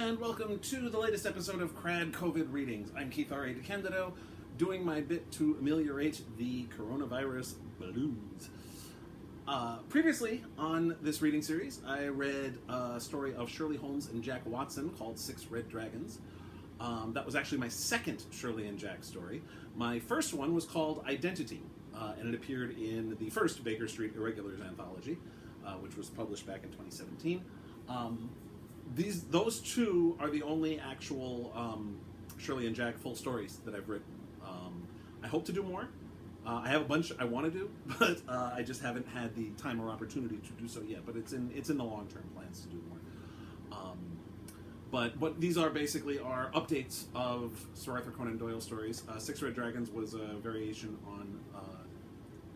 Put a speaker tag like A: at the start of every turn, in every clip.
A: and welcome to the latest episode of KRAD COVID Readings. I'm Keith R.A. DeCandido, doing my bit to ameliorate the coronavirus blues. Previously on this reading series, I read a story of Shirley Holmes and Jack Watson called 6 Red Dragons. That was actually my second Shirley and Jack story. My first one was called Identity, and it appeared in the first BAKER Street Irregulars anthology, which was published back in 2017. Those two are the only actual Shirley and Jack full stories that I've written. I hope to do more. I have a bunch I want to do, but I just haven't had the time or opportunity to do so yet. But it's in the long-term plans to do more. But what these are basically are updates of Sir Arthur Conan Doyle stories. 6 Red Dragons was a variation on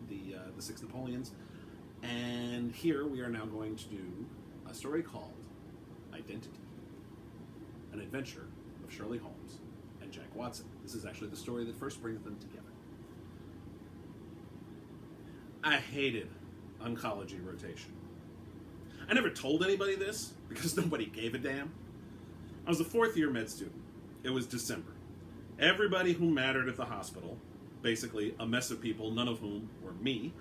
A: the 6 Napoleons, and here we are now going to do a story called Identity, an adventure of Shirley Holmes and Jack Watson. This is actually the story that first brings them together. I hated oncology rotation. I never told anybody this because nobody gave a damn. I was a 4th year med student. It was December. Everybody who mattered at the hospital, basically a mess of people, none of whom were me,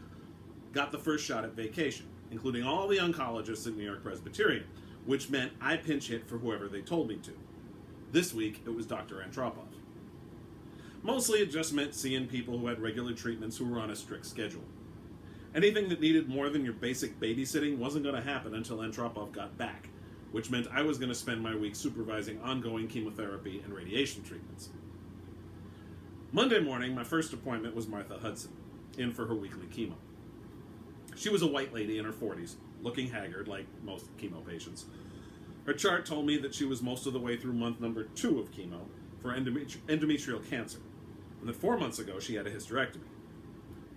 A: got the first shot at vacation, including all the oncologists at New York Presbyterian, which meant I pinch hit for whoever they told me to. This week, it was Dr. Antropov. Mostly it just meant seeing people who had regular treatments who were on a strict schedule. Anything that needed more than your basic babysitting wasn't going to happen until Antropov got back, which meant I was going to spend my week supervising ongoing chemotherapy and radiation treatments. Monday morning, my first appointment was Martha Hudson, in for her weekly chemo. She was a white lady in her 40s, looking haggard like most chemo patients. Her chart told me that she was most of the way through month number 2 of chemo for endometrial cancer, and that 4 months ago she had a hysterectomy.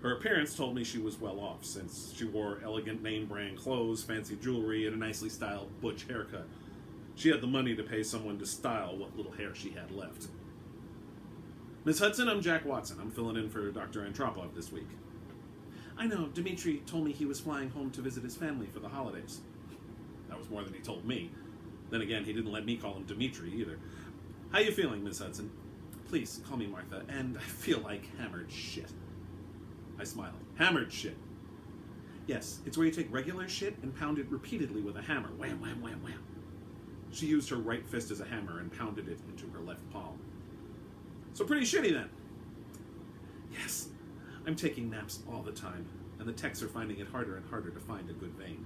A: Her appearance told me she was well off, since she wore elegant name-brand clothes, fancy jewelry, and a nicely styled butch haircut. She had the money to pay someone to style what little hair she had left. Miss Hudson, I'm Jack Watson. I'm filling in for Dr. Antropov this week. I know, Dimitri told me he was flying home to visit his family for the holidays. That was more than he told me. Then again, he didn't let me call him Dimitri either. How you feeling, Miss Hudson? Please, call me Martha, and I feel like hammered shit. I smiled. Hammered shit. Yes, it's where you take regular shit and pound it repeatedly with a hammer. Wham, wham, wham, wham. She used her right fist as a hammer and pounded it into her left palm. So pretty shitty then. Yes. I'm taking naps all the time, and the techs are finding it harder and harder to find a good vein.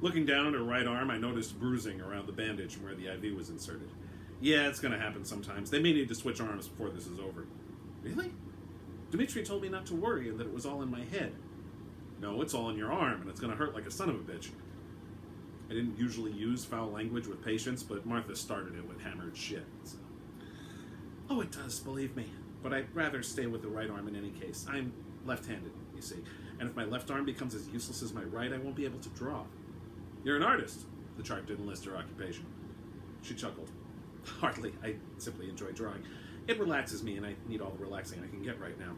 A: Looking down at her right arm, I noticed bruising around the bandage from where the IV was inserted. Yeah, it's going to happen sometimes. They may need to switch arms before this is over. Really? Dimitri told me not to worry and that it was all in my head. No, it's all in your arm, and it's going to hurt like a son of a bitch. I didn't usually use foul language with patients, but Martha started it with hammered shit. So. Oh, it does, believe me. But I'd rather stay with the right arm in any case. I'm left-handed, you see. And if my left arm becomes as useless as my right, I won't be able to draw. You're an artist. The chart didn't list her occupation. She chuckled. Hardly. I simply enjoy drawing. It relaxes me, and I need all the relaxing I can get right now.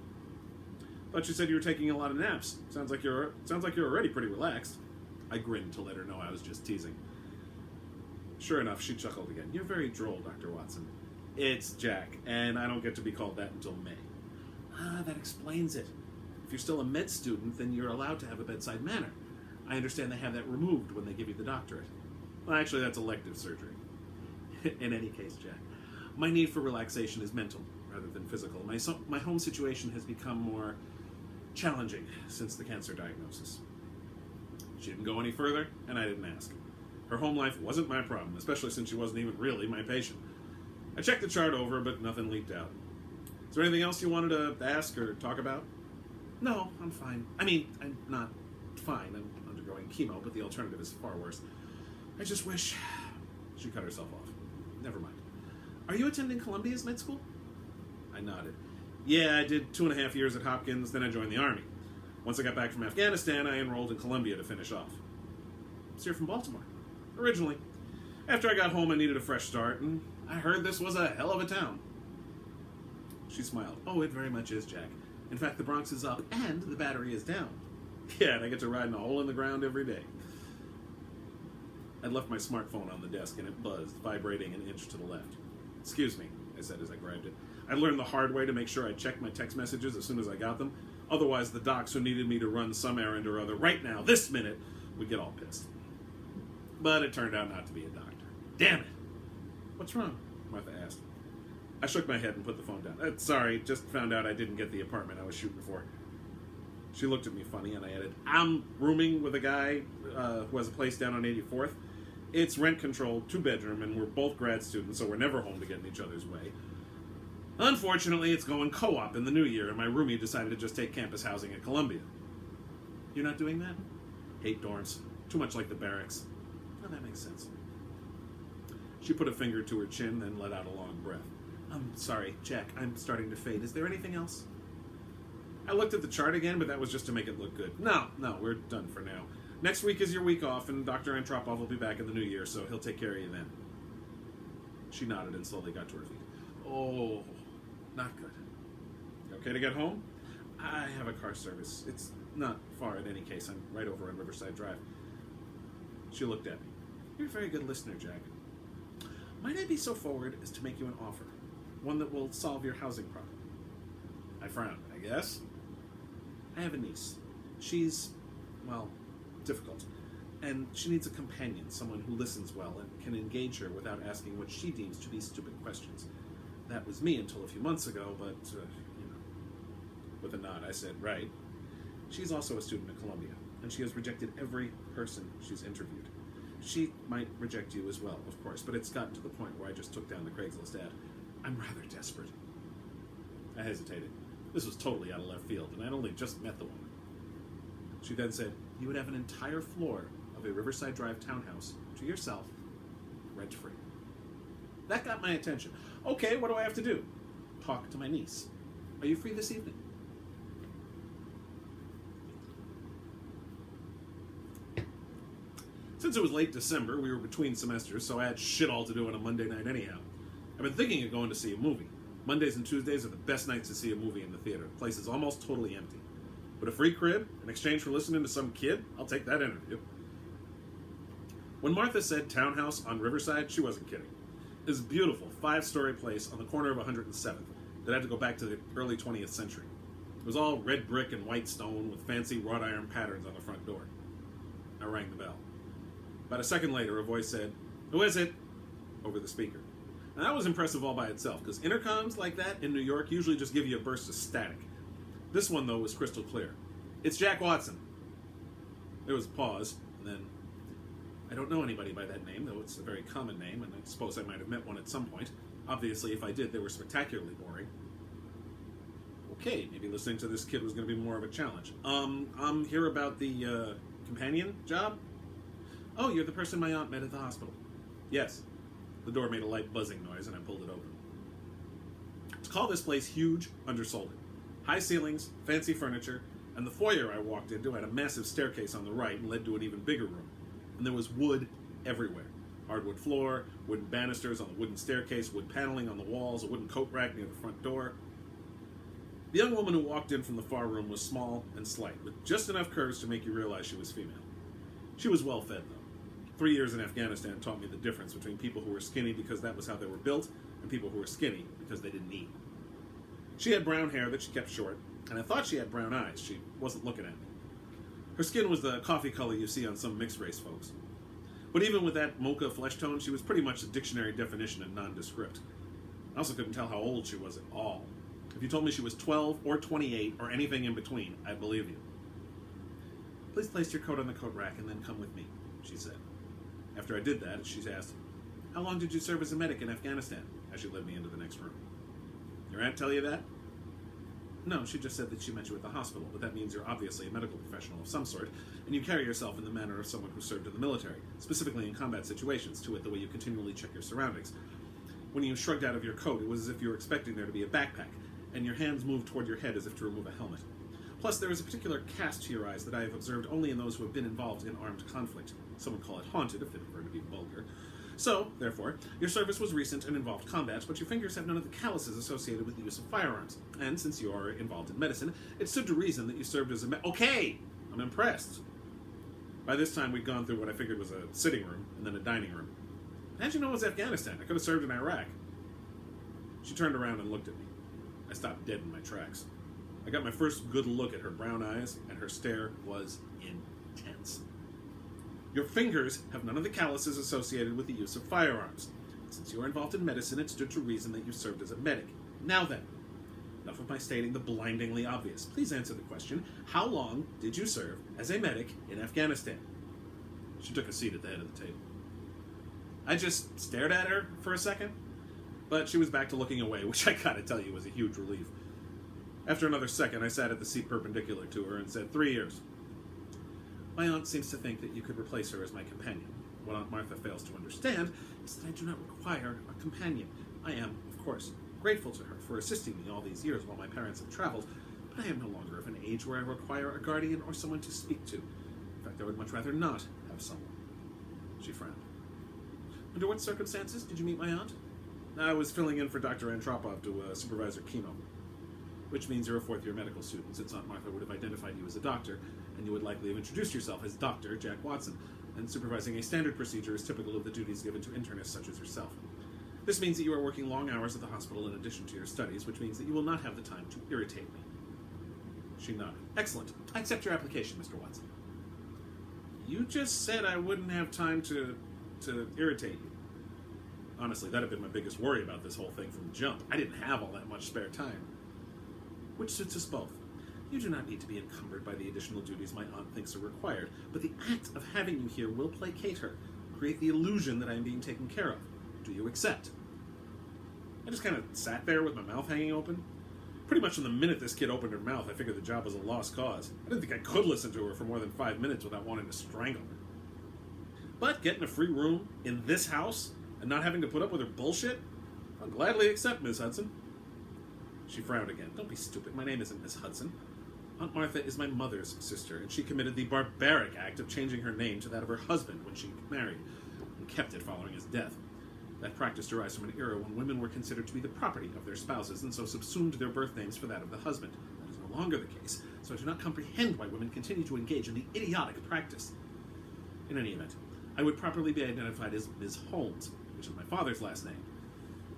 A: Thought you said you were taking a lot of naps. Sounds like you're already pretty relaxed. I grinned to let her know I was just teasing. Sure enough, she chuckled again. You're very droll, Dr. Watson. It's Jack, and I don't get to be called that until May. Ah, that explains it. If you're still a med student, then you're allowed to have a bedside manner. I understand they have that removed when they give you the doctorate. Well, actually, that's elective surgery. In any case, Jack, my need for relaxation is mental rather than physical. My home situation has become more challenging since the cancer diagnosis. She didn't go any further, and I didn't ask. Her home life wasn't my problem, especially since she wasn't even really my patient. I checked the chart over, but nothing leaked out. Is there anything else you wanted to ask or talk about? No, I'm fine. I mean, I'm not fine. I'm undergoing chemo, but the alternative is far worse. I just wish... She cut herself off. Never mind. Are you attending Columbia's med school? I nodded. Yeah, I did 2.5 years at Hopkins, then I joined the Army. Once I got back from Afghanistan, I enrolled in Columbia to finish off. So you're from Baltimore? Originally. After I got home, I needed a fresh start, and I heard this was a hell of a town. She smiled. Oh, it very much is, Jack. In fact, the Bronx is up, and the Battery is down. Yeah, and I get to ride in a hole in the ground every day. I'd left my smartphone on the desk and it buzzed, vibrating an inch to the left. "Excuse me," I said as I grabbed it. I learned the hard way to make sure I checked my text messages as soon as I got them. Otherwise, the docs who needed me to run some errand or other right now, this minute, would get all pissed. But it turned out not to be a doctor. Damn it! "What's wrong?" Martha asked. I shook my head and put the phone down. "Sorry, just found out I didn't get the apartment I was shooting for." She looked at me funny and I added, "I'm rooming with a guy who has a place down on 84th. It's rent-controlled, 2-bedroom, and we're both grad students, so we're never home to get in each other's way. Unfortunately, it's going co-op in the new year, and my roomie decided to just take campus housing at Columbia." "You're not doing that?" "Hate dorms. Too much like the barracks." "Oh, that makes sense." She put a finger to her chin, then let out a long breath. "I'm sorry, Jack, I'm starting to fade. Is there anything else?" I looked at the chart again, but that was just to make it look good. No, we're done for now. Next week is your week off, and Dr. Antropov will be back in the new year, so he'll take care of you then." She nodded and slowly got to her feet. "Oh, not good. You okay to get home?" "I have a car service. It's not far in any case. I'm right over on Riverside Drive." She looked at me. "You're a very good listener, Jack. Might I be so forward as to make you an offer? One that will solve your housing problem?" I frowned. "I guess." "I have a niece. She's, well, difficult. And she needs a companion, someone who listens well and can engage her without asking what she deems to be stupid questions. That was me until a few months ago, but, With a nod, I said, "Right." "She's also a student at Columbia, and she has rejected every person she's interviewed. She might reject you as well, of course, but it's gotten to the point where I just took down the Craigslist ad. I'm rather desperate." I hesitated. This was totally out of left field, and I'd only just met the woman. She then said, "You would have an entire floor of a Riverside Drive townhouse to yourself, rent-free." That got my attention. "Okay, what do I have to do?" "Talk to my niece. Are you free this evening?" Since it was late December, we were between semesters, so I had shit all to do on a Monday night anyhow. I've been thinking of going to see a movie. Mondays and Tuesdays are the best nights to see a movie in the theater. The place is almost totally empty. But a free crib in exchange for listening to some kid? I'll take that interview. When Martha said townhouse on Riverside, she wasn't kidding. It was a beautiful 5-story place on the corner of 107th that had to go back to the early 20th century. It was all red brick and white stone with fancy wrought iron patterns on the front door. I rang the bell. About a second later, a voice said, "Who is it?" over the speaker. Now, that was impressive all by itself, because intercoms like that in New York usually just give you a burst of static. This one, though, was crystal clear. "It's Jack Watson." There was a pause, and then, "I don't know anybody by that name, though it's a very common name, and I suppose I might have met one at some point. Obviously, if I did, they were spectacularly boring." Okay, maybe listening to this kid was going to be more of a challenge. I'm here about the companion job?" "Oh, you're the person my aunt met at the hospital." "Yes." The door made a light buzzing noise, and I pulled it open. To call this place huge undersold it. High ceilings, fancy furniture, and the foyer I walked into had a massive staircase on the right and led to an even bigger room. And there was wood everywhere. Hardwood floor, wooden banisters on the wooden staircase, wood paneling on the walls, a wooden coat rack near the front door. The young woman who walked in from the far room was small and slight, with just enough curves to make you realize she was female. She was well fed, though. 3 years in Afghanistan taught me the difference between people who were skinny because that was how they were built, and people who were skinny because they didn't eat. She had brown hair that she kept short, and I thought she had brown eyes. She wasn't looking at me. Her skin was the coffee color you see on some mixed-race folks. But even with that mocha flesh tone, she was pretty much the dictionary definition of nondescript. I also couldn't tell how old she was at all. If you told me she was 12 or 28 or anything in between, I'd believe you. "Please place your coat on the coat rack and then come with me," she said. After I did that, she asked, "How long did you serve as a medic in Afghanistan?" as she led me into the next room. "Your aunt tell you that?" "No, she just said that she met you at the hospital, but that means you're obviously a medical professional of some sort, and you carry yourself in the manner of someone who served in the military, specifically in combat situations, to it the way you continually check your surroundings. When you shrugged out of your coat, it was as if you were expecting there to be a backpack, and your hands moved toward your head as if to remove a helmet. Plus, there is a particular cast to your eyes that I have observed only in those who have been involved in armed conflict. Some would call it haunted, if they prefer to be vulgar. So, therefore, your service was recent and involved combat, but your fingers have none of the calluses associated with the use of firearms. And since you are involved in medicine, it stood to reason that you served as a Okay! I'm impressed. By this time, we'd gone through what I figured was a sitting room and then a dining room. How'd you know it was Afghanistan? I could have served in Iraq. She turned around and looked at me. I stopped dead in my tracks. I got my first good look at her brown eyes, and her stare was intense. Your fingers have none of the calluses associated with the use of firearms. Since you are involved in medicine, it stood to reason that you served as a medic. Now then, enough of my stating the blindingly obvious. Please answer the question, how long did you serve as a medic in Afghanistan? She took a seat at the head of the table. I just stared at her for a second, but she was back to looking away, which I gotta tell you was a huge relief. After another second, I sat at the seat perpendicular to her and said, 3 years. My aunt seems to think that you could replace her as my companion. What Aunt Martha fails to understand is that I do not require a companion. I am, of course, grateful to her for assisting me all these years while my parents have traveled, but I am no longer of an age where I require a guardian or someone to speak to. In fact, I would much rather not have someone. She frowned. Under what circumstances did you meet my aunt? I was filling in for Dr. Antropov to supervise her chemo. Which means you're a fourth-year medical student, since Aunt Martha would have identified you as a doctor, and you would likely have introduced yourself as Dr. Jack Watson, and supervising a standard procedure is typical of the duties given to internists such as yourself. This means that you are working long hours at the hospital in addition to your studies, which means that you will not have the time to irritate me. She nodded. Excellent. I accept your application, Mr. Watson. You just said I wouldn't have time to irritate you. Honestly, that had been my biggest worry about this whole thing from the jump. I didn't have all that much spare time. Which suits us both. You do not need to be encumbered by the additional duties my aunt thinks are required, but the act of having you here will placate her, create the illusion that I am being taken care of. Do you accept? I just kind of sat there with my mouth hanging open. Pretty much from the minute this kid opened her mouth, I figured the job was a lost cause. I didn't think I could listen to her for more than 5 minutes without wanting to strangle her. But getting a free room in this house and not having to put up with her bullshit, I'll gladly accept, Miss Hudson. She frowned again. Don't be stupid. My name isn't Miss Hudson. Aunt Martha is my mother's sister, and she committed the barbaric act of changing her name to that of her husband when she married, and kept it following his death. That practice derives from an era when women were considered to be the property of their spouses, and so subsumed their birth names for that of the husband. That is no longer the case, so I do not comprehend why women continue to engage in the idiotic practice. In any event, I would properly be identified as Ms. Holmes, which is my father's last name.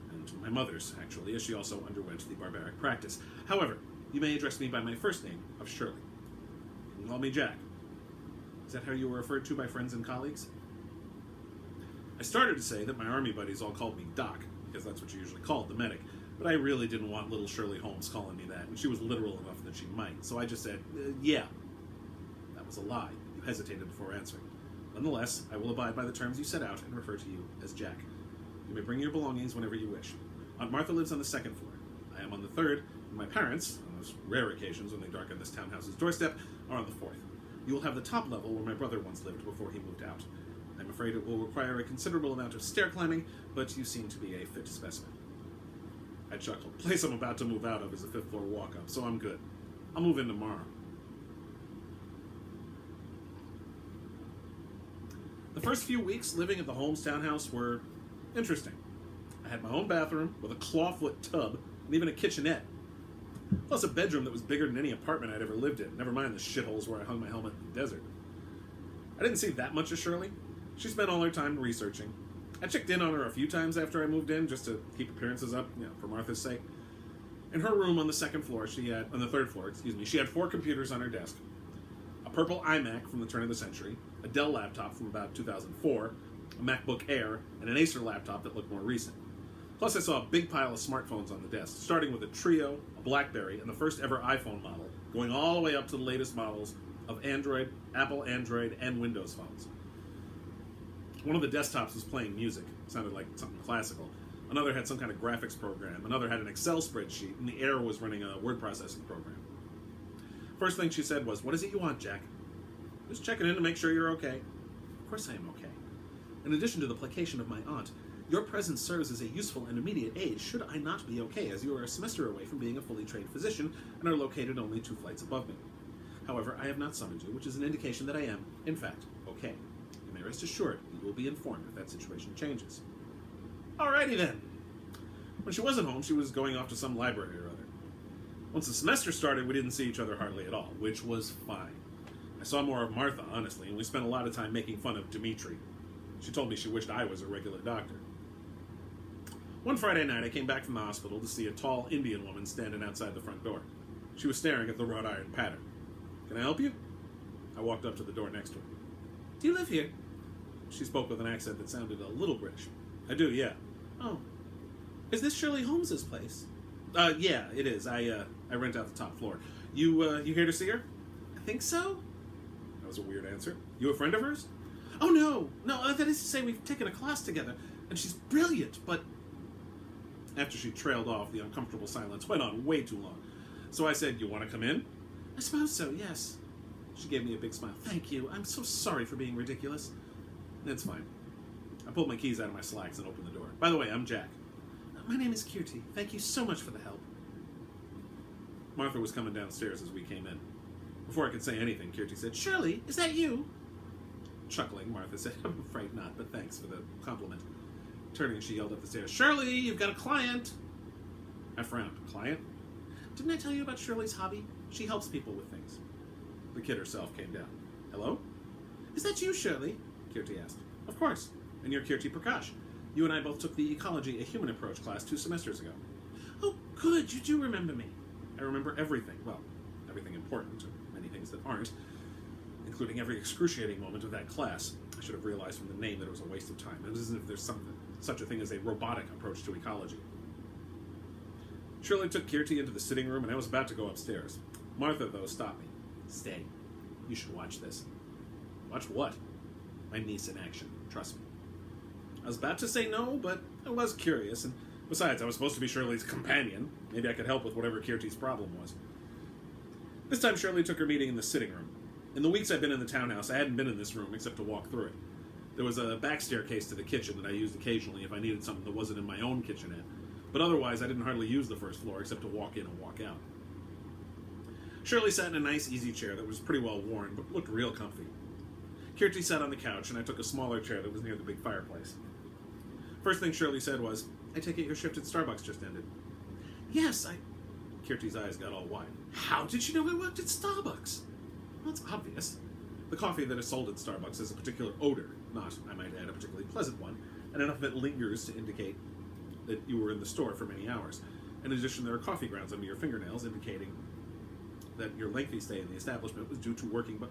A: And my mother's, actually, as she also underwent the barbaric practice. However, you may address me by my first name of Shirley. You can call me Jack. Is that how you were referred to by friends and colleagues? I started to say that my army buddies all called me Doc, because that's what you usually called the medic, but I really didn't want little Shirley Holmes calling me that, and she was literal enough that she might, so I just said, yeah. That was a lie. You hesitated before answering. Nonetheless, I will abide by the terms you set out and refer to you as Jack. You may bring your belongings whenever you wish. Aunt Martha lives on the second floor. I am on the third, and my parents, on those rare occasions when they darken this townhouse's doorstep, are on the fourth. You will have the top level where my brother once lived before he moved out. I'm afraid it will require a considerable amount of stair climbing, but you seem to be a fit specimen. I chuckled. The place I'm about to move out of is a fifth floor walk-up, so I'm good. I'll move in tomorrow. The first few weeks living at the Holmes townhouse were interesting. I had my own bathroom with a clawfoot tub and even a kitchenette. Plus a bedroom that was bigger than any apartment I'd ever lived in, never mind the shitholes where I hung my helmet in the desert. I didn't see that much of Shirley. She spent all her time researching. I checked in on her a few times after I moved in, just to keep appearances up, for Martha's sake. In her room on the third floor, she had 4 computers on her desk. A purple iMac from the turn of the century, a Dell laptop from about 2004, a MacBook Air, and an Acer laptop that looked more recent. Plus I saw a big pile of smartphones on the desk, starting with a Trio, a BlackBerry, and the first ever iPhone model, going all the way up to the latest models of Android, Apple Android, and Windows phones. One of the desktops was playing music. It sounded like something classical. Another had some kind of graphics program. Another had an Excel spreadsheet, and the Air was running a word processing program. First thing she said was, "What is it you want, Jack?" "Just checking in to make sure you're okay." "Of course I am okay. In addition to the placation of my aunt, your presence serves as a useful and immediate aid should I not be okay, as you are a semester away from being a fully trained physician and are located only 2 flights above me. However, I have not summoned you, which is an indication that I am, in fact, okay. You may rest assured that you will be informed if that situation changes." Alrighty then. When she wasn't home, she was going off to some library or other. Once the semester started, we didn't see each other hardly at all, which was fine. I saw more of Martha, honestly, and we spent a lot of time making fun of Dimitri. She told me she wished I was a regular doctor. One Friday night, I came back from the hospital to see a tall Indian woman standing outside the front door. She was staring at the wrought iron pattern. "Can I help you?" I walked up to the door next to her. "Do you live here?" She spoke with an accent that sounded a little British. "I do, yeah." "Oh. Is this Shirley Holmes's place?" Yeah, it is. I rent out the top floor. You here to see her?" "I think so." That was a weird answer. "You a friend of hers?" "Oh, no. No, that is to say we've taken a class together, and she's brilliant, but..." After she trailed off, the uncomfortable silence went on way too long. So I said, "You want to come in?" "I suppose so, yes." She gave me a big smile. "Thank you. I'm so sorry for being ridiculous." "It's fine." I pulled my keys out of my slacks and opened the door. "By the way, I'm Jack." "My name is Kirti. Thank you so much for the help." Martha was coming downstairs as we came in. Before I could say anything, Kirti said, "Shirley, is that you?" Chuckling, Martha said, "I'm afraid not, but thanks for the compliment." Turning, she yelled up the stairs, "Shirley, you've got a client!" I frowned. "Client?" "Didn't I tell you about Shirley's hobby? She helps people with things." The kid herself came down. "Hello?" "Is that you, Shirley?" Kirti asked. "Of course. And you're Kirti Prakash. You and I both took the Ecology, a Human Approach class 2 semesters ago." "Oh, good. You do remember me." "I remember everything. Well, everything important, and many things that aren't, including every excruciating moment of that class. I should have realized from the name that it was a waste of time. It isn't if there's such a thing as a robotic approach to ecology." Shirley took Kirti into the sitting room, and I was about to go upstairs. Martha, though, stopped me. "Stay. You should watch this." "Watch what?" "My niece in action. Trust me." I was about to say no, but I was curious, and besides, I was supposed to be Shirley's companion. Maybe I could help with whatever Kirti's problem was. This time, Shirley took her meeting in the sitting room. In the weeks I'd been in the townhouse, I hadn't been in this room except to walk through it. There was a back staircase to the kitchen that I used occasionally if I needed something that wasn't in my own kitchenette, but otherwise I didn't hardly use the first floor except to walk in and walk out. Shirley sat in a nice, easy chair that was pretty well worn, but looked real comfy. Kirti sat on the couch, and I took a smaller chair that was near the big fireplace. First thing Shirley said was, "I take it your shift at Starbucks just ended." "Yes, Kirti's eyes got all wide. "How did you know I worked at Starbucks?" "Well, it's obvious. The coffee that is sold at Starbucks has a particular odor, not, I might add, a particularly pleasant one, and enough of it lingers to indicate that you were in the store for many hours. In addition, there are coffee grounds under your fingernails, indicating that your lengthy stay in the establishment was due to working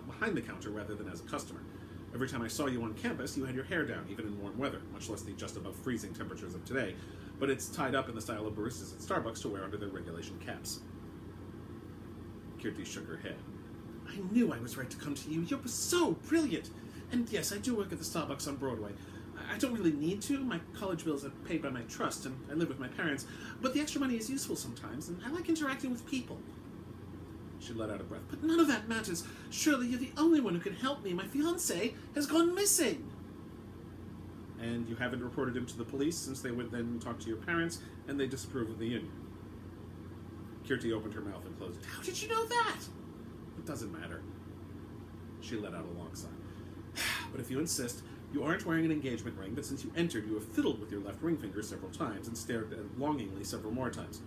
A: behind the counter rather than as a customer. Every time I saw you on campus, you had your hair down, even in warm weather, much less the just above freezing temperatures of today, but it's tied up in the style of baristas at Starbucks to wear under their regulation caps." Kirti shook her head. "I knew I was right to come to you. You're so brilliant. And yes, I do work at the Starbucks on Broadway. I don't really need to. My college bills are paid by my trust, and I live with my parents. But the extra money is useful sometimes, and I like interacting with people." She let out a breath. "But none of that matters. Surely you're the only one who can help me. My fiancé has gone missing." "And you haven't reported him to the police since they would then talk to your parents, and they disapprove of the union?" Kirti opened her mouth and closed it. "How did you know that?" "It doesn't matter." She let out a long sigh. "But if you insist, you aren't wearing an engagement ring, but since you entered, you have fiddled with your left ring finger several times and stared at it longingly several more times.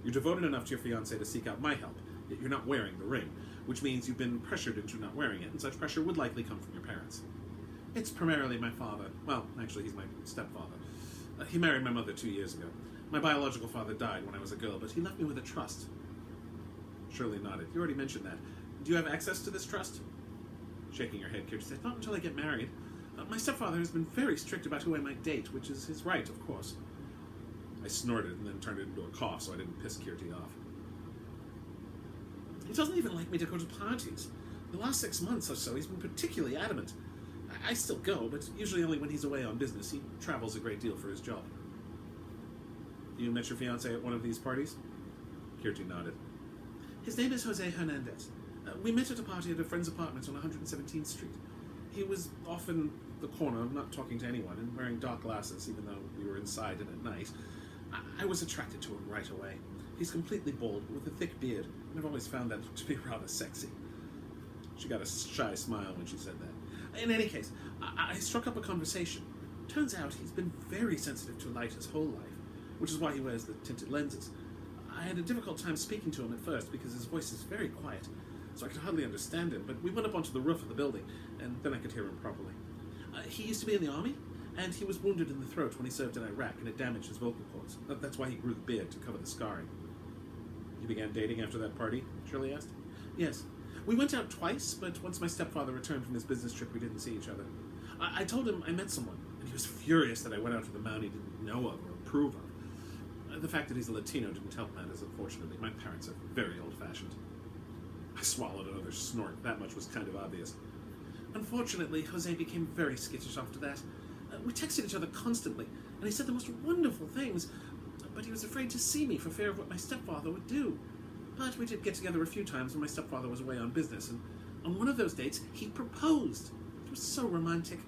A: You're devoted enough to your fiancé to seek out my help, yet you're not wearing the ring, which means you've been pressured into not wearing it, and such pressure would likely come from your parents." "It's primarily my father. Well, actually, he's my stepfather. He married my mother 2 years ago. My biological father died when I was a girl, but he left me with a trust." Shirley nodded. "You already mentioned that. Do you have access to this trust?" Shaking her head, Kirti said, "Not until I get married. My stepfather has been very strict about who I might date, which is his right, of course." I snorted and then turned it into a cough so I didn't piss Kirti off. "He doesn't even like me to go to parties. The last 6 months or so, he's been particularly adamant. I still go, but usually only when he's away on business. He travels a great deal for his job." "You met your fiancé at one of these parties?" Kirti nodded. "His name is Jose Hernandez. We met at a party at a friend's apartment on 117th Street. He was off in the corner, not talking to anyone, and wearing dark glasses, even though we were inside and at night. I was attracted to him right away. He's completely bald, with a thick beard, and I've always found that to be rather sexy." She got a shy smile when she said that. "In any case, I struck up a conversation. Turns out he's been very sensitive to light his whole life, which is why he wears the tinted lenses. I had a difficult time speaking to him at first because his voice is very quiet, so I could hardly understand him, but we went up onto the roof of the building, and then I could hear him properly. He used to be in the army, and he was wounded in the throat when he served in Iraq, and it damaged his vocal cords. That's why he grew the beard, to cover the scarring. You began dating after that party? Shirley asked. Yes. We went out twice, but once my stepfather returned from his business trip, we didn't see each other. I told him I met someone, and he was furious that I went out with a man he didn't know of or approve of. The fact that he's a Latino didn't help matters, unfortunately. My parents are very old-fashioned. I swallowed another snort. That much was kind of obvious. Unfortunately, Jose became very skittish after that. We texted each other constantly, and he said the most wonderful things, but he was afraid to see me for fear of what my stepfather would do. But we did get together a few times when my stepfather was away on business, and on one of those dates, he proposed. It was so romantic.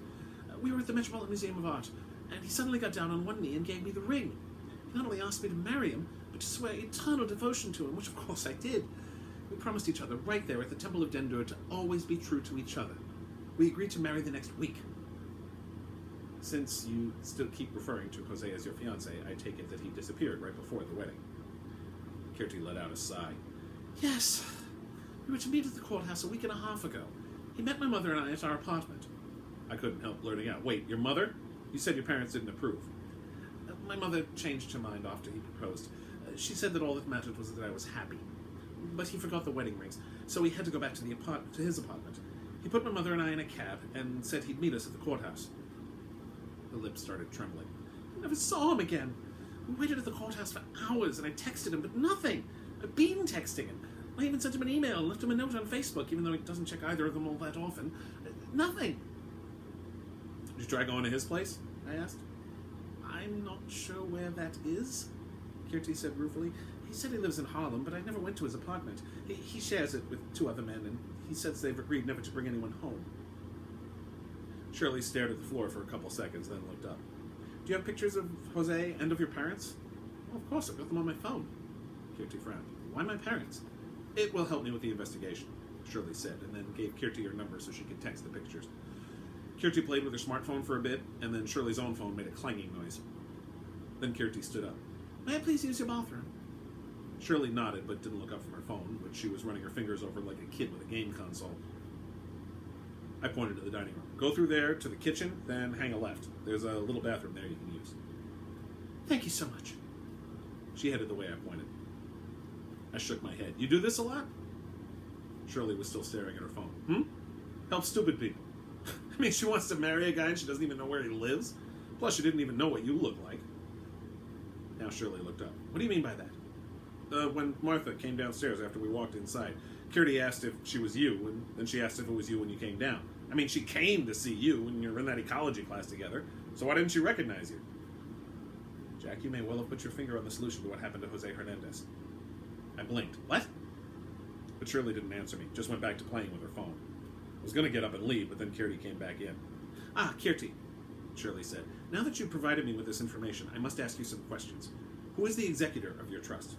A: We were at the Metropolitan Museum of Art, and he suddenly got down on one knee and gave me the ring. He not only asked me to marry him, but to swear eternal devotion to him, which of course I did. We promised each other right there at the Temple of Dendur to always be true to each other. We agreed to marry the next week. Since you still keep referring to Jose as your fiancé, I take it that he disappeared right before the wedding. Kirti let out a sigh. Yes. We were to meet at the courthouse a week and a half ago. He met my mother and I at our apartment. I couldn't help blurting out, wait, your mother? You said your parents didn't approve. My mother changed her mind after he proposed. She said that all that mattered was that I was happy. But he forgot the wedding rings, so we had to go back to his apartment. He put my mother and I in a cab and said he'd meet us at the courthouse. The lips started trembling. I never saw him again. We waited at the courthouse for hours, and I texted him, but nothing. I've been texting him. I even sent him an email and left him a note on Facebook, even though he doesn't check either of them all that often. Nothing. Did you try going to his place? I asked. I'm not sure where that is, Kirti said ruefully. He said he lives in Harlem, but I never went to his apartment. He shares it with two other men, and he says they've agreed never to bring anyone home. Shirley stared at the floor for a couple seconds, then looked up. Do you have pictures of Jose and of your parents? Oh, of course, I've got them on my phone. Kirti frowned. Why my parents? It will help me with the investigation, Shirley said, and then gave Kirti her number so she could text the pictures. Kirti played with her smartphone for a bit, and then Shirley's own phone made a clanging noise. Then Kirti stood up. May I please use your bathroom? Shirley nodded, but didn't look up from her phone, which she was running her fingers over like a kid with a game console. I pointed to the dining room. Go through there to the kitchen, then hang a left. There's a little bathroom there you can use. Thank you so much. She headed the way I pointed. I shook my head. You do this a lot? Shirley was still staring at her phone. Help stupid people. I mean, she wants to marry a guy and she doesn't even know where he lives? Plus, she didn't even know what you look like. Now Shirley looked up. What do you mean by that? When Martha came downstairs after we walked inside, Kirti asked if she was you, and then she asked if it was you when you came down. I mean, she came to see you when you were in that ecology class together, so why didn't she recognize you? Jack, you may well have put your finger on the solution to what happened to Jose Hernandez. I blinked. What? But Shirley didn't answer me, just went back to playing with her phone. I was going to get up and leave, but then Kirti came back in. Ah, Kirti, Shirley said. Now that you've provided me with this information, I must ask you some questions. Who is the executor of your trust?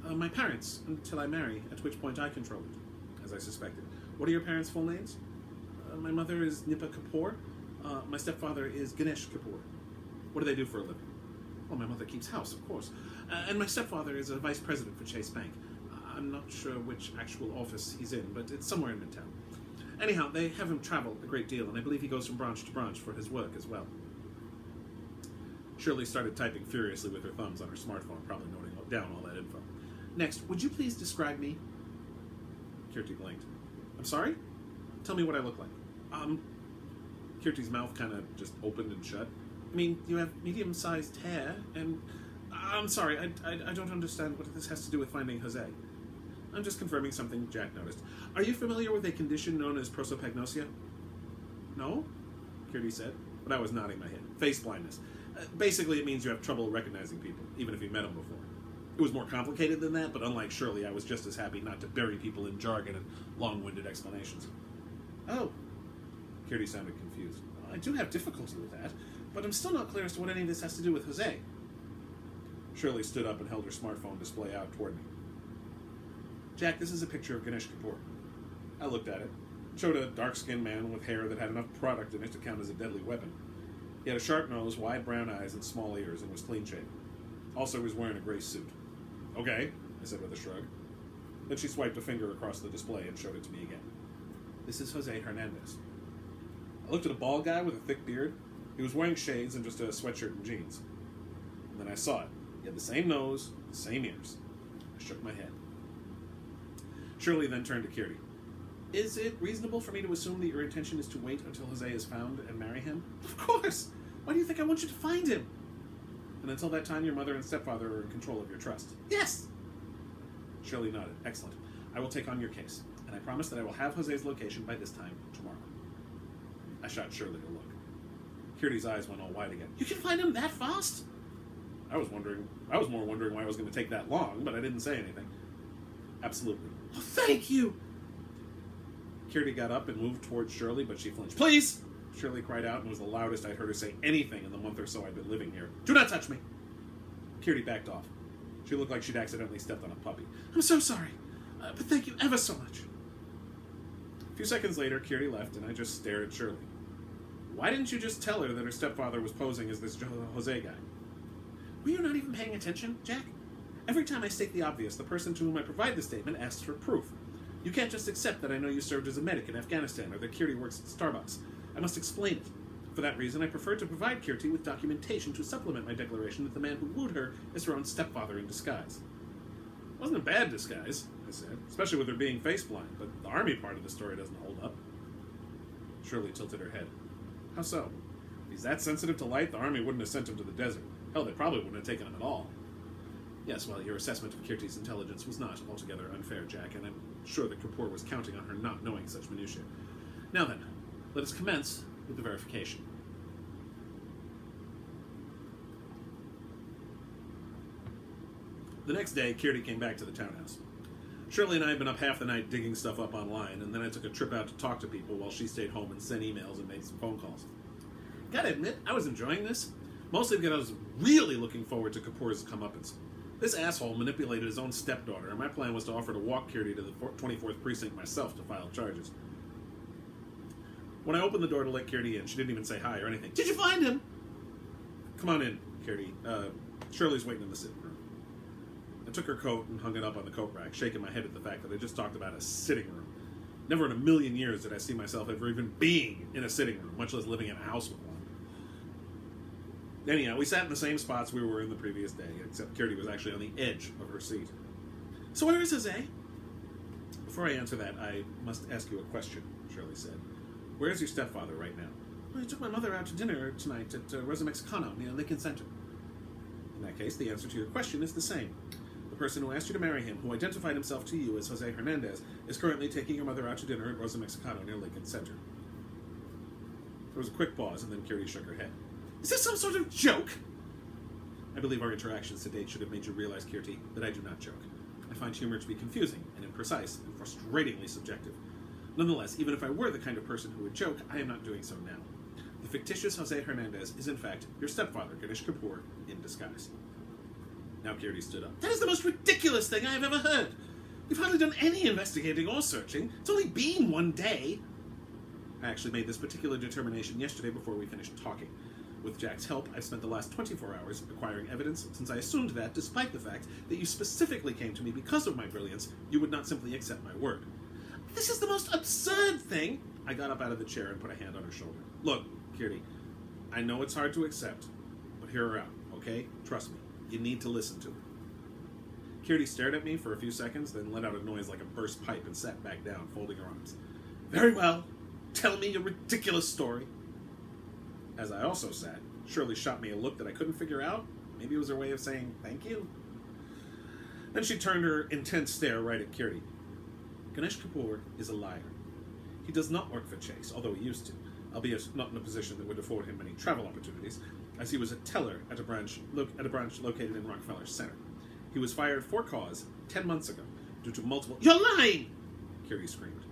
A: My parents, until I marry, at which point I control it, as I suspected. What are your parents' full names? My mother is Nipa Kapoor. My stepfather is Ganesh Kapoor. What do they do for a living? Well, my mother keeps house, of course. And my stepfather is a vice president for Chase Bank. I'm not sure which actual office he's in, but it's somewhere in Midtown. Anyhow, they have him travel a great deal, and I believe he goes from branch to branch for his work as well. Shirley started typing furiously with her thumbs on her smartphone, probably noting down all that info. Next, would you please describe me? Kirti blinked. I'm sorry? Tell me what I look like. Kirti's mouth kind of just opened and shut. I mean, you have medium-sized hair, and... I'm sorry, I don't understand what this has to do with finding Jose. I'm just confirming something Jack noticed. Are you familiar with a condition known as prosopagnosia? No? Kirti said, but I was nodding my head. Face blindness. Basically, it means you have trouble recognizing people, even if you met them before. It was more complicated than that, but unlike Shirley, I was just as happy not to bury people in jargon and long-winded explanations. Oh. Kirti sounded confused. I do have difficulty with that, but I'm still not clear as to what any of this has to do with Jose. Shirley stood up and held her smartphone display out toward me. Jack, this is a picture of Ganesh Kapoor. I looked at it. It showed a dark-skinned man with hair that had enough product in it to count as a deadly weapon. He had a sharp nose, wide brown eyes, and small ears, and was clean-shaven. Also, he was wearing a gray suit. Okay, I said with a shrug. Then she swiped a finger across the display and showed it to me again. This is Jose Hernandez. I looked at a bald guy with a thick beard. He was wearing shades and just a sweatshirt and jeans. And then I saw it. He had the same nose, the same ears. I shook my head. Shirley then turned to Keardy. Is it reasonable for me to assume that your intention is to wait until Jose is found and marry him? Of course! Why do you think I want you to find him? And until that time, your mother and stepfather are in control of your trust. Yes! Shirley nodded. Excellent. I will take on your case, and I promise that I will have Jose's location by this time tomorrow. I shot Shirley a look. Keardy's eyes went all wide again. You can find him that fast? I was more wondering why it was going to take that long, but I didn't say anything. Absolutely. Oh, thank you! Keardy got up and moved towards Shirley, but she flinched. Please! Shirley cried out and was the loudest I'd heard her say anything in the month or so I'd been living here. Do not touch me! Keardy backed off. She looked like she'd accidentally stepped on a puppy. I'm so sorry, but thank you ever so much. A few seconds later, Keardy left, and I just stared at Shirley. Why didn't you just tell her that her stepfather was posing as this Jose guy? Were you not even paying attention, Jack? Every time I state the obvious, the person to whom I provide the statement asks for proof. You can't just accept that I know you served as a medic in Afghanistan or that Keardy works at Starbucks. I must explain it. For that reason, I prefer to provide Keardy with documentation to supplement my declaration that the man who wooed her is her own stepfather in disguise. It wasn't a bad disguise, I said, especially with her being face-blind, but the army part of the story doesn't hold up. Shirley tilted her head. How so? If he's that sensitive to light, the army wouldn't have sent him to the desert. Hell, they probably wouldn't have taken him at all. Yes, well, your assessment of Keardy's intelligence was not altogether unfair, Jack, and I'm sure that Kapoor was counting on her not knowing such minutiae. Now then, let us commence with the verification. The next day, Keardy came back to the townhouse. Shirley and I had been up half the night digging stuff up online, and then I took a trip out to talk to people while she stayed home and sent emails and made some phone calls. Gotta admit, I was enjoying this, mostly because I was really looking forward to Kapoor's comeuppance. This asshole manipulated his own stepdaughter, and my plan was to offer to walk Keardy to the 24th precinct myself to file charges. When I opened the door to let Keardy in, she didn't even say hi or anything. Did you find him? Come on in, Keardy. Shirley's waiting in the sitting room. I took her coat and hung it up on the coat rack, shaking my head at the fact that I just talked about a sitting room. Never in a million years did I see myself ever even being in a sitting room, much less living in a house with one. Anyhow, we sat in the same spots we were in the previous day, except Keardy was actually on the edge of her seat. So where is Jose? Before I answer that, I must ask you a question, Shirley said. Where's your stepfather right now? Well, he took my mother out to dinner tonight at Rosa Mexicano near Lincoln Center. In that case, the answer to your question is the same. The person who asked you to marry him, who identified himself to you as Jose Hernandez, is currently taking your mother out to dinner at Rosa Mexicano near Lincoln Center. There was a quick pause, and then Keardy shook her head. Is this some sort of joke? I believe our interactions to date should have made you realize, Keardy, that I do not joke. I find humor to be confusing and imprecise and frustratingly subjective. Nonetheless, even if I were the kind of person who would joke, I am not doing so now. The fictitious Jose Hernandez is, in fact, your stepfather, Ganesh Kapoor, in disguise. Now Keardy stood up. That is the most ridiculous thing I have ever heard. You've hardly done any investigating or searching. It's only been one day. I actually made this particular determination yesterday before we finished talking. With Jack's help, I've spent the last 24 hours acquiring evidence, since I assumed that, despite the fact that you specifically came to me because of my brilliance, you would not simply accept my word. This is the most absurd thing! I got up out of the chair and put a hand on her shoulder. Look, Keardy, I know it's hard to accept, but hear her out, okay? Trust me, you need to listen to her. Keardy stared at me for a few seconds, then let out a noise like a burst pipe and sat back down, folding her arms. Very well. Tell me your ridiculous story. As I also sat, Shirley shot me a look that I couldn't figure out. Maybe it was her way of saying thank you. Then she turned her intense stare right at Keardy. Ganesh Kapoor is a liar. He does not work for Chase, although he used to, albeit not in a position that would afford him many travel opportunities, as he was a teller at a branch located in Rockefeller Center. He was fired for cause 10 months ago due to multiple... You're lying! Keardy screamed.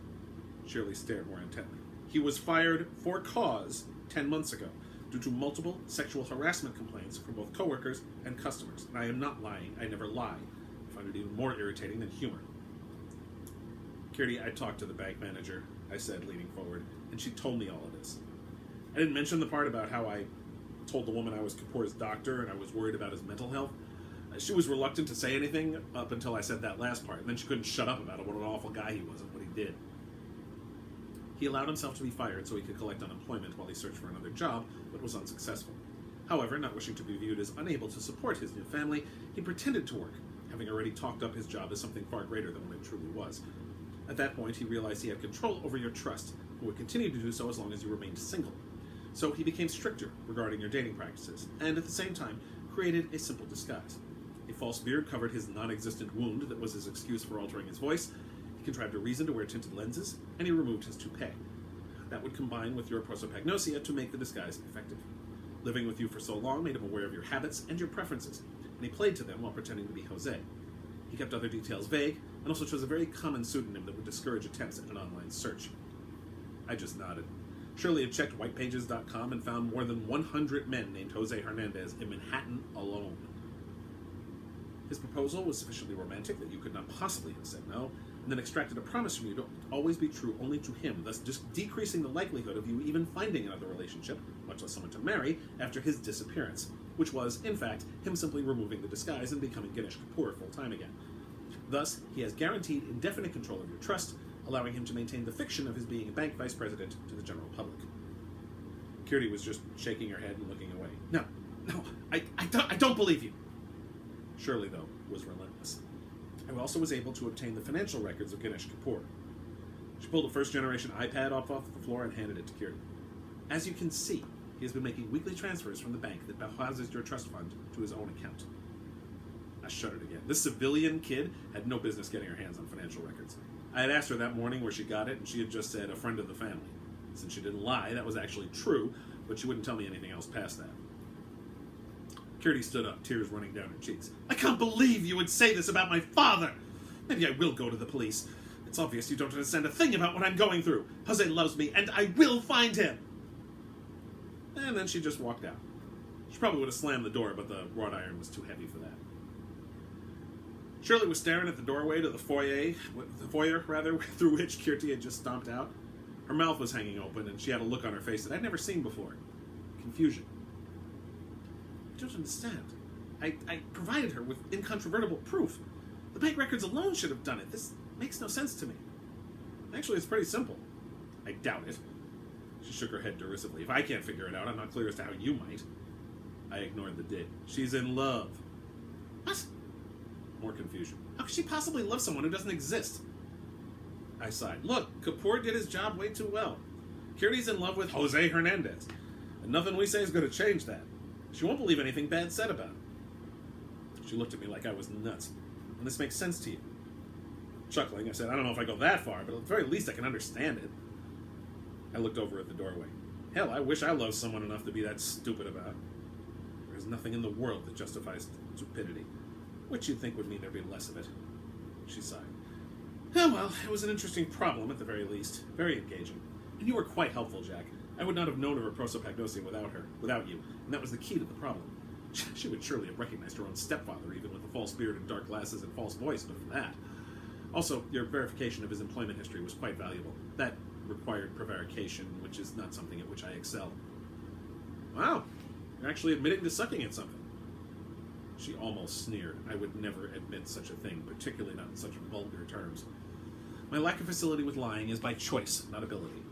A: Shirley stared more intently. He was fired for cause 10 months ago due to multiple sexual harassment complaints from both coworkers and customers. And I am not lying. I never lie. I find it even more irritating than humor. Keardy, I talked to the bank manager, I said, leaning forward, and she told me all of this. I didn't mention the part about how I told the woman I was Kapoor's doctor and I was worried about his mental health. She was reluctant to say anything up until I said that last part, and then she couldn't shut up about it, what an awful guy he was and what he did. He allowed himself to be fired so he could collect unemployment while he searched for another job, but was unsuccessful. However, not wishing to be viewed as unable to support his new family, he pretended to work, having already talked up his job as something far greater than what it truly was. At that point, he realized he had control over your trust, and would continue to do so as long as you remained single. So he became stricter regarding your dating practices, and at the same time, created a simple disguise. A false beard covered his non-existent wound that was his excuse for altering his voice. He contrived a reason to wear tinted lenses, and he removed his toupee. That would combine with your prosopagnosia to make the disguise effective. Living with you for so long made him aware of your habits and your preferences, and he played to them while pretending to be Jose. He kept other details vague, and also chose a very common pseudonym that would discourage attempts at an online search. I just nodded. Shirley had checked whitepages.com and found more than 100 men named Jose Hernandez in Manhattan alone. His proposal was sufficiently romantic that you could not possibly have said no, and then extracted a promise from you to always be true only to him, thus just decreasing the likelihood of you even finding another relationship, much less someone to marry, after his disappearance, which was, in fact, him simply removing the disguise and becoming Ganesh Kapoor full-time again. Thus, he has guaranteed indefinite control of your trust, allowing him to maintain the fiction of his being a bank vice president to the general public. Kirti was just shaking her head and looking away. No, I don't believe you. Shirley, though, was relentless. I also was able to obtain the financial records of Ganesh Kapoor. She pulled a first-generation iPad off the floor and handed it to Kirti. As you can see, he has been making weekly transfers from the bank that houses your trust fund to his own account. I shuddered again. This civilian kid had no business getting her hands on financial records. I had asked her that morning where she got it, and she had just said a friend of the family. Since she didn't lie, that was actually true, but she wouldn't tell me anything else past that. Kirti stood up, tears running down her cheeks. I can't believe you would say this about my father! Maybe I will go to the police. It's obvious you don't understand a thing about what I'm going through. Jose loves me, and I will find him! And then she just walked out. She probably would have slammed the door, but the wrought iron was too heavy for that. Shirley was staring at the doorway to the foyer, through which Kirti had just stomped out. Her mouth was hanging open, and she had a look on her face that I'd never seen before. Confusion. I don't understand. I provided her with incontrovertible proof. The bank records alone should have done it. This makes no sense to me. Actually, it's pretty simple. I doubt it. She shook her head derisively. If I can't figure it out, I'm not clear as to how you might. I ignored the dig. She's in love. What? More confusion. How could she possibly love someone who doesn't exist? I sighed. Look, Kapoor did his job way too well. Kirti's in love with Jose Hernandez, and nothing we say is going to change that. She won't believe anything bad said about him. She looked at me like I was nuts. And this makes sense to you. Chuckling, I said, I don't know if I go that far, but at the very least I can understand it. I looked over at the doorway. Hell, I wish I loved someone enough to be that stupid about. There's nothing in the world that justifies stupidity, which you'd think would mean there'd be less of it. She sighed. Oh, well, it was an interesting problem at the very least. Very engaging. And you were quite helpful, Jack. I would not have known of her prosopagnosia without you, and that was the key to the problem. She would surely have recognized her own stepfather, even with the false beard and dark glasses and false voice, but for that. Also, your verification of his employment history was quite valuable. That required prevarication, which is not something at which I excel. Wow, you're actually admitting to sucking at something. She almost sneered. I would never admit such a thing, particularly not in such vulgar terms. My lack of facility with lying is by choice, not ability.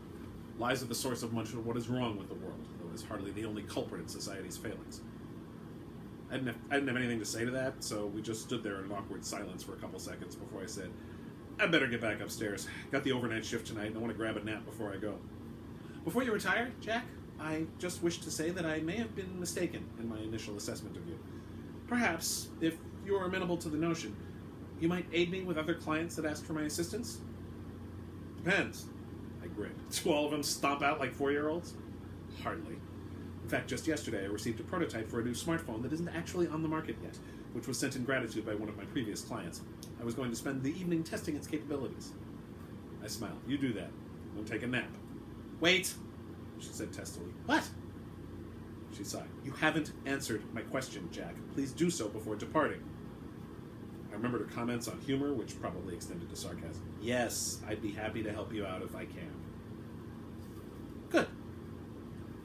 A: Lies are the source of much of what is wrong with the world, though it is hardly the only culprit in society's failings. I didn't have anything to say to that, so we just stood there in an awkward silence for a couple seconds before I said, I'd better get back upstairs. Got the overnight shift tonight, and I want to grab a nap before I go. Before you retire, Jack, I just wish to say that I may have been mistaken in my initial assessment of you. Perhaps, if you are amenable to the notion, you might aid me with other clients that ask for my assistance? Depends. I grinned. Do all of them stomp out like 4-year-olds? Hardly. In fact, just yesterday I received a prototype for a new smartphone that isn't actually on the market yet, which was sent in gratitude by one of my previous clients. I was going to spend the evening testing its capabilities. I smiled. You do that. Don't take a nap. Wait, she said testily. What? She sighed. You haven't answered my question, Jack. Please do so before departing. I remembered her comments on humor, which probably extended to sarcasm. Yes, I'd be happy to help you out if I can. Good.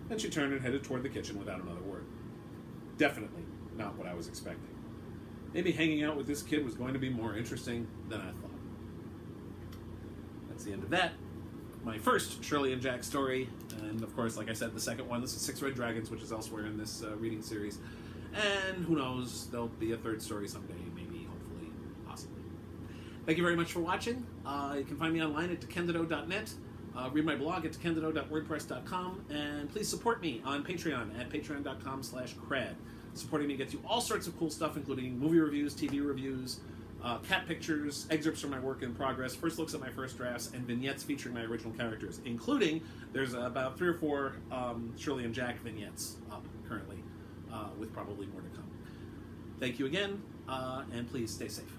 A: Then she turned and headed toward the kitchen without another word. Definitely not what I was expecting. maybe hanging out with this kid was going to be more interesting than I thought. That's the end of that. My first Shirley and Jack story, and of course, like I said, the second one. This is Six Red Dragons, which is elsewhere in this reading series. And who knows, there'll be a third story someday, maybe, hopefully, possibly. Thank you very much for watching. You can find me online at DeCandido.net. Read my blog at DeCandido.wordpress.com. And please support me on Patreon at patreon.com/KRAD. Supporting me gets you all sorts of cool stuff, including movie reviews, TV reviews, cat pictures, excerpts from my work in progress, first looks at my first drafts, and vignettes featuring my original characters, including, there's about 3 or 4 Shirley and Jack vignettes up currently, with probably more to come. Thank you again, and please stay safe.